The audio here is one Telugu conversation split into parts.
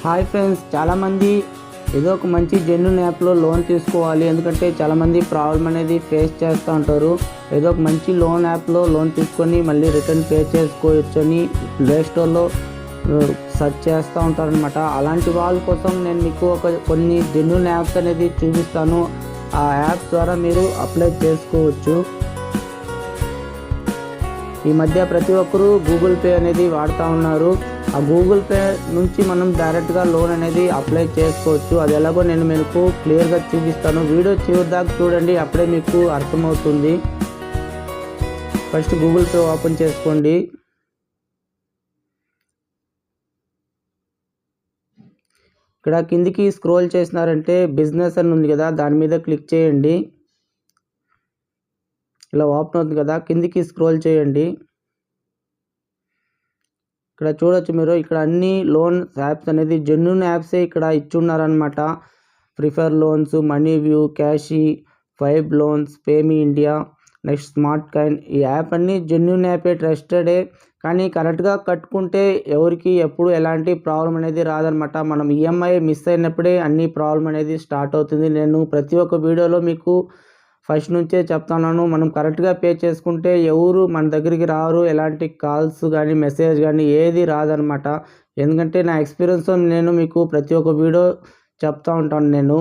హాయ్ ఫ్రెండ్స్, చాలామంది ఏదో ఒక మంచి జెన్యూన్ యాప్లో లోన్ తీసుకోవాలి. ఎందుకంటే చాలామంది ప్రాబ్లం అనేది ఫేస్ చేస్తూ ఉంటారు. ఏదో ఒక మంచి లోన్ యాప్లో లోన్ తీసుకొని మళ్ళీ రిటర్న్ పే చేసుకోవచ్చు అని ప్లే స్టోర్లో సెర్చ్ చేస్తూ ఉంటారనమాట. అలాంటి వాళ్ళ కోసం నేను మీకు కొన్ని జెన్యూన్ యాప్స్ అనేది చూపిస్తాను. ఆ యాప్ ద్వారా మీరు అప్లై చేసుకోవచ్చు. ఈ మధ్య ప్రతి ఒక్కరూ గూగుల్ పే అనేది వాడుతూ ఉన్నారు. ఆ గూగుల్ పే నుంచి మనం డైరెక్ట్గా లోన్ అనేది అప్లై చేసుకోవచ్చు. అది ఎలాగో నేను మీకు క్లియర్గా చూపిస్తాను. వీడియో చివరి దాకా చూడండి, అప్పుడే మీకు అర్థమవుతుంది. ఫస్ట్ గూగుల్ పే ఓపెన్ చేసుకోండి. ఇక్కడ కిందికి స్క్రోల్ చేసినారంటే బిజినెస్ అని ఉంది కదా, దాని మీద క్లిక్ చేయండి. ఇలా ఓపెన్ అవుతుంది కదా, కిందికి స్క్రోల్ చేయండి. ఇక్కడ చూడొచ్చు మీరు, ఇక్కడ అన్ని లోన్ యాప్స్ అనేది జెన్యూన్ యాప్సే ఇక్కడ ఇచ్చున్నారనమాట. Prefr loans, money view, cashe, fibe loans, payme India, next smart coin. ఈ యాప్ అన్నీ జెన్యూన్ యాపే, ట్రస్టెడే. కానీ కరెక్ట్గా కట్టుకుంటే ఎవరికి ఎప్పుడు ఎలాంటి ప్రాబ్లం అనేది రాదనమాట. మనం ఈఎంఐ మిస్ అయినప్పుడే అన్ని ప్రాబ్లం అనేది స్టార్ట్ అవుతుంది. నేను ప్రతి ఒక్క వీడియోలో మీకు ఫస్ట్ నుంచే చెప్తున్నాను, మనం కరెక్ట్గా పే చేసుకుంటే ఎవరు మన దగ్గరికి రారు, ఎలాంటి కాల్స్ కానీ మెసేజ్ కానీ ఏది రాదనమాట. ఎందుకంటే నా ఎక్స్పీరియన్స్తో నేను మీకు ప్రతి ఒక్క వీడియో చెప్తూ ఉంటాను. నేను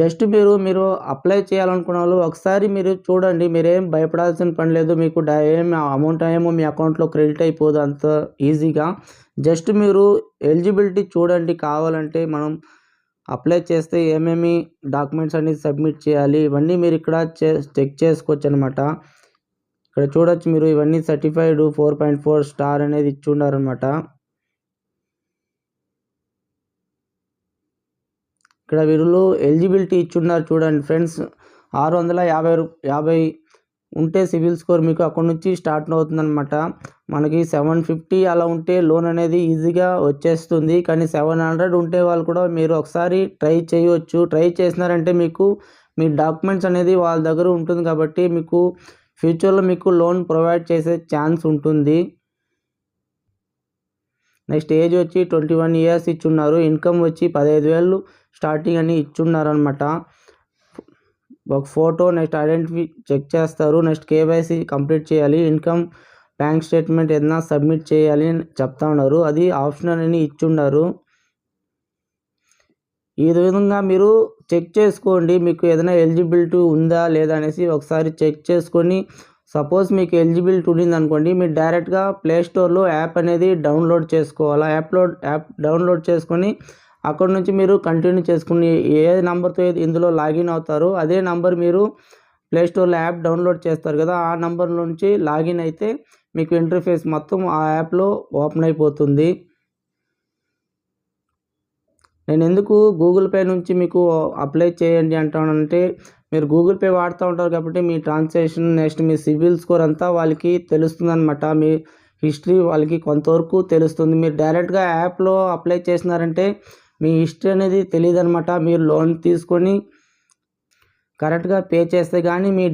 జస్ట్ మీరు అప్లై చేయాలనుకున్న వాళ్ళు ఒకసారి మీరు చూడండి. మీరేం భయపడాల్సిన పని లేదు. మీకు ఏం అమౌంట్ ఏమో మీ అకౌంట్లో క్రెడిట్ అయిపోదు అంత ఈజీగా. జస్ట్ మీరు ఎలిజిబిలిటీ చూడండి. కావాలంటే మనం అప్లై చేస్తే ఏమేమి డాక్యుమెంట్స్ అనేది సబ్మిట్ చేయాలి, ఇవన్నీ మీరు ఇక్కడ చెక్ చేసుకోవచ్చు అనమాట. ఇక్కడ చూడొచ్చు మీరు, ఇవన్నీ సర్టిఫైడ్ 4.4 స్టార్ అనేది ఇచ్చి ఉన్నారనమాట. ఇక్కడ వీళ్ళు ఎలిజిబిలిటీ ఇచ్చున్నారు చూడండి ఫ్రెండ్స్. 650 ఉంటే సివిల్ స్కోర్ మీకు అక్కడ నుంచి స్టార్ట్ అవుతుందన్నమాట. మనకి 750 అలా ఉంటే లోన్ అనేది ఈజీగా వచ్చేస్తుంది. కానీ 700 ఉంటే వాళ్ళు కూడా మీరు ఒకసారి ట్రై చేయవచ్చు. ట్రై చేసినారంటే మీకు మీ డాక్యుమెంట్స్ అనేది వాళ్ళ దగ్గర ఉంటుంది కాబట్టి మీకు ఫ్యూచర్లో మీకు లోన్ ప్రొవైడ్ చేసే ఛాన్స్ ఉంటుంది. నెక్స్ట్ ఏజ్ వచ్చి 21 ఇయర్స్ ఇచ్చున్నారు. ఇన్కమ్ వచ్చి 15,000 స్టార్టింగ్ అని ఇచ్చున్నారనమాట. ఒక ఫోటో, నెక్స్ట్ ఐడెంటిటీ చెక్ చేస్తారు. నెక్స్ట్ కేవైసీ కంప్లీట్ చేయాలి. ఇన్కమ్ బ్యాంక్ స్టేట్మెంట్ ఏదైనా సబ్మిట్ చేయాలి అని చెప్తా ఉన్నారు. అది ఆప్షనల్ అని ఇచ్చున్నారు. ఈ విధంగా మీరు చెక్ చేసుకోండి, మీకు ఏదైనా ఎలిజిబిలిటీ ఉందా లేదా అనేసి ఒకసారి చెక్ చేసుకొని. సపోజ్ మీకు ఎలిజిబిలిటీ ఉండింది అనుకోండి, మీరు డైరెక్ట్గా ప్లే స్టోర్లో యాప్ అనేది డౌన్లోడ్ చేసుకోవాలి. యాప్ డౌన్లోడ్ చేసుకొని అక్కడ నుంచి మీరు కంటిన్యూ చేసుకుని ఏ నెంబర్తో ఇందులో లాగిన్ అవుతారో అదే నెంబర్ మీరు ప్లే స్టోర్లో యాప్ డౌన్లోడ్ చేస్తారు కదా, ఆ నెంబర్ నుంచి లాగిన్ అయితే మీకు ఇంటర్ఫేస్ మొత్తం ఆ యాప్లో ఓపెన్ అయిపోతుంది. నేను ఎందుకు గూగుల్ పే నుంచి మీకు అప్లై చేయండి అంటానంటే, మీరు గూగుల్ పే వాడుతూ ఉంటారు కాబట్టి మీ ట్రాన్సాక్షన్, నెక్స్ట్ మీ సిబిల్ స్కోర్ అంతా వాళ్ళకి తెలుస్తుంది అనమాట. మీ హిస్టరీ వాళ్ళకి కొంతవరకు తెలుస్తుంది. మీరు డైరెక్ట్గా యాప్లో అప్లై చేసినారంటే మీ హిస్టరీ అనేది తెలియదు అనమాట. మీరు లోన్ తీసుకొని కరెక్ట్గా పే చేస్తే కానీ మీ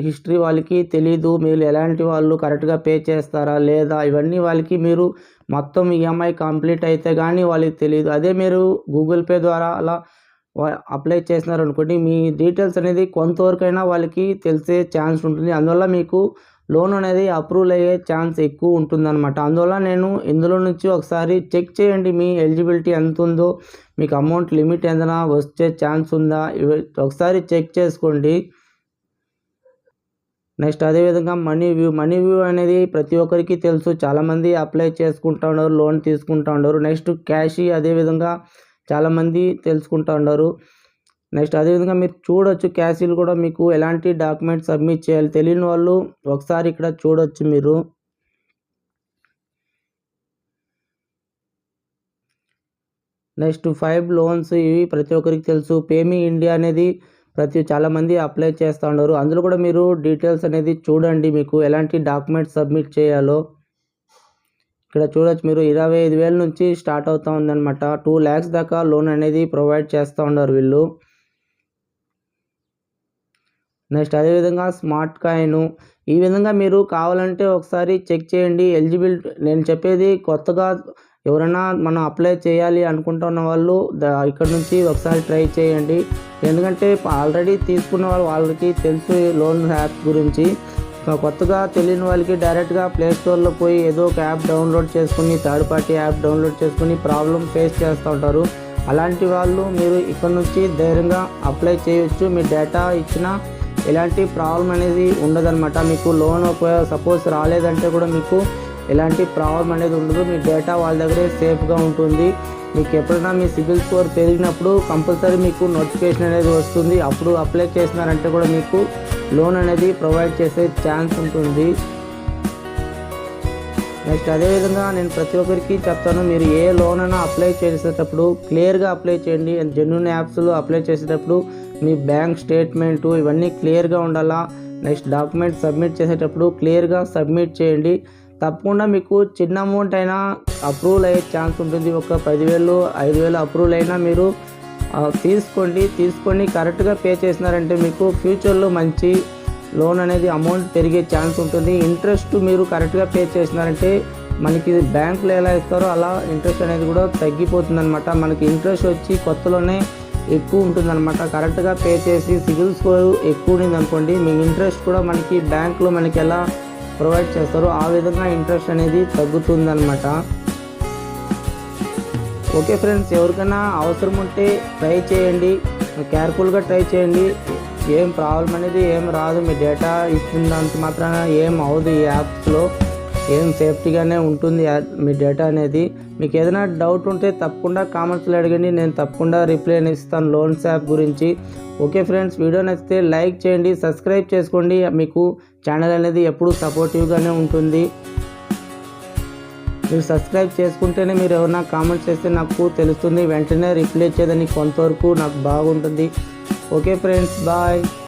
హిస్టరీ వాళ్ళకి తెలీదు. మీరు ఎలాంటి వాళ్ళు, కరెక్ట్గా పే చేస్తారా లేదా, ఇవన్నీ వాళ్ళకి మీరు మొత్తం ఈఎంఐ కంప్లీట్ అయితే కానీ వాళ్ళకి తెలియదు. అదే మీరు గూగుల్ పే ద్వారా అలా అప్లై చేసినారనుకోండి, మీ డీటెయిల్స్ అనేది కొంతవరకైనా వాళ్ళకి తెలిసే ఛాన్స్ ఉంటుంది. అందువల్ల మీకు లోన్ అనేది అప్రూవల్ అయ్యే ఛాన్స్ ఎక్కువ ఉంటుందన్నమాట. అందువల్ల నేను ఇందులో నుంచి ఒకసారి చెక్ చేయండి, మీ ఎలిజిబిలిటీ ఎంత ఉందో, మీకు అమౌంట్ లిమిట్ ఏదైనా వచ్చే ఛాన్స్ ఉందా, ఒకసారి చెక్ చేసుకోండి. నెక్స్ట్ అదేవిధంగా మనీ వ్యూ అనేది ప్రతి ఒక్కరికి తెలుసు. చాలామంది అప్లై చేసుకుంటూ ఉన్నారు, లోన్ తీసుకుంటూ ఉన్నారు. నెక్స్ట్ క్యాషీ అదేవిధంగా చాలామంది తెలుసుకుంటూ ఉన్నారు. నెక్స్ట్ అదేవిధంగా మీరు చూడొచ్చు, క్యాషీలు కూడా మీకు ఎలాంటి డాక్యుమెంట్స్ సబ్మిట్ చేయాలి తెలియని వాళ్ళు ఒకసారి ఇక్కడ చూడొచ్చు మీరు. నెక్స్ట్ ఫైబ్ లోన్స్, ఇవి ప్రతి ఒక్కరికి తెలుసు. పేమీ ఇండియా అనేది చాలామంది అప్లై చేస్తూ ఉన్నారు. అందులో కూడా మీరు డీటెయిల్స్ అనేది చూడండి, మీకు ఎలాంటి డాక్యుమెంట్స్ సబ్మిట్ చేయాలో. ఇక్కడ చూడొచ్చు మీరు, 25,000 నుంచి స్టార్ట్ అవుతూ ఉందన్నమాట. 2 lakhs దాకా లోన్ అనేది ప్రొవైడ్ చేస్తూ ఉన్నారు వీళ్ళు. నెక్స్ట్ అదేవిధంగా స్మార్ట్ కాయిన్, ఈ విధంగా మీరు కావాలంటే ఒకసారి చెక్ చేయండి. ఎలిజిబిలిటీ నేను చెప్పేది కొత్తగా ఎవరైనా మనం అప్లై చేయాలి అనుకుంటున్న వాళ్ళు ఇక్కడ నుంచి ఒకసారి ట్రై చేయండి. ఎందుకంటే ఆల్రెడీ తీసుకున్న వాళ్ళకి తెలుసు లోన్ యాప్ గురించి. కొత్తగా తెలియని వాళ్ళకి డైరెక్ట్గా ప్లే స్టోర్లో పోయి ఏదో ఒక యాప్ డౌన్లోడ్ చేసుకుని థర్డ్ పార్టీ యాప్ డౌన్లోడ్ చేసుకుని ప్రాబ్లం ఫేస్ చేస్తూ ఉంటారు. అలాంటి వాళ్ళు మీరు ఇక్కడ నుంచి ధైర్యంగా అప్లై చేయొచ్చు. మీ డేటా ఇచ్చినా ఎలాంటి ప్రాబ్లం అనేది ఉండదన్నమాట. మీకు లోన్ సపోజ్ రాలేదంటే కూడా మీకు ఎలాంటి ప్రాబ్లం అనేది ఉండదు. మీ డేటా వాళ్ళ దగ్గరే సేఫ్గా ఉంటుంది. మీకు ఎప్పుడైనా మీ సిబిల్ స్కోర్ పెరిగినప్పుడు కంపల్సరీ మీకు నోటిఫికేషన్ అనేది వస్తుంది. అప్పుడు అప్లై చేసినారంటే కూడా మీకు లోన్ అనేది ప్రొవైడ్ చేసే ఛాన్స్ ఉంటుంది. నెక్స్ట్ అదేవిధంగా నేను ప్రతి ఒక్కరికి చెప్తాను, మీరు ఏ లోన్ అయినా అప్లై చేసేటప్పుడు క్లియర్గా అప్లై చేయండి. జెన్యూన్ యాప్స్లో అప్లై చేసేటప్పుడు మీ బ్యాంక్ స్టేట్మెంటు ఇవన్నీ క్లియర్గా ఉండాలా. నెక్స్ట్ డాక్యుమెంట్ సబ్మిట్ చేసేటప్పుడు క్లియర్గా సబ్మిట్ చేయండి. తప్పకుండా మీకు చిన్న అమౌంట్ అయినా అప్రూవల్ అయ్యే ఛాన్స్ ఉంటుంది. ఒక 10,000 5,000 అప్రూవల్ అయినా మీరు తీసుకొని కరెక్ట్గా పే చేసినారంటే మీకు ఫ్యూచర్లో మంచి లోన్ అనేది అమౌంట్ పెరిగే ఛాన్స్ ఉంటుంది. ఇంట్రెస్ట్ మీరు కరెక్ట్గా పే చేసినారంటే మనకి బ్యాంకులో ఎలా ఇస్తారో అలా ఇంట్రెస్ట్ అనేది కూడా తగ్గిపోతుందన్నమాట. మనకి ఇంట్రెస్ట్ వచ్చి కొత్తలోనే ఎక్కువ ఉంటుందన్నమాట. కరెక్ట్గా పే చేసి సిబిల్ స్కోర్ ఎక్కువ ఉంది అనుకోండి, మీ ఇంట్రెస్ట్ కూడా మనకి బ్యాంకులో మనకి ఎలా ప్రొవైడ్ చేస్తారో ఆ విధంగా ఇంట్రెస్ట్ అనేది తగ్గుతుందన్నమాట. ఓకే ఫ్రెండ్స్, ఎవరికైనా అవసరం ఉంటే ట్రై చేయండి, కేర్ఫుల్గా ట్రై చేయండి. ఏం ప్రాబ్లం అనేది ఏం రాదు. మీ డేటా ఇచ్చినంత మాత్రాన ఏం అవ్వదు. ఈ యాప్స్లో ఏం సేఫ్టీగానే ఉంటుంది మీ డేటా అనేది. మీకు ఏదైనా డౌట్ ఉంటే తప్పకుండా కామెంట్స్లో అడగండి, నేను తప్పకుండా రిప్లై ఇస్తాను లోన్స్ యాప్ గురించి. ఓకే ఫ్రెండ్స్, వీడియో నచ్చితే లైక్ చేయండి, సబ్స్క్రైబ్ చేసుకోండి. మీకు ఛానల్ అనేది ఎప్పుడూ సపోర్టివ్గానే ఉంటుంది. మీరు సబ్స్క్రైబ్ చేసుకుంటేనే మీరు ఎవరైనా కామెంట్స్ చేస్తే నాకు తెలుస్తుంది, వెంటనే రిప్లై చేయడానికి కొంతవరకు నాకు బాగుంటుంది. Okay friends, bye.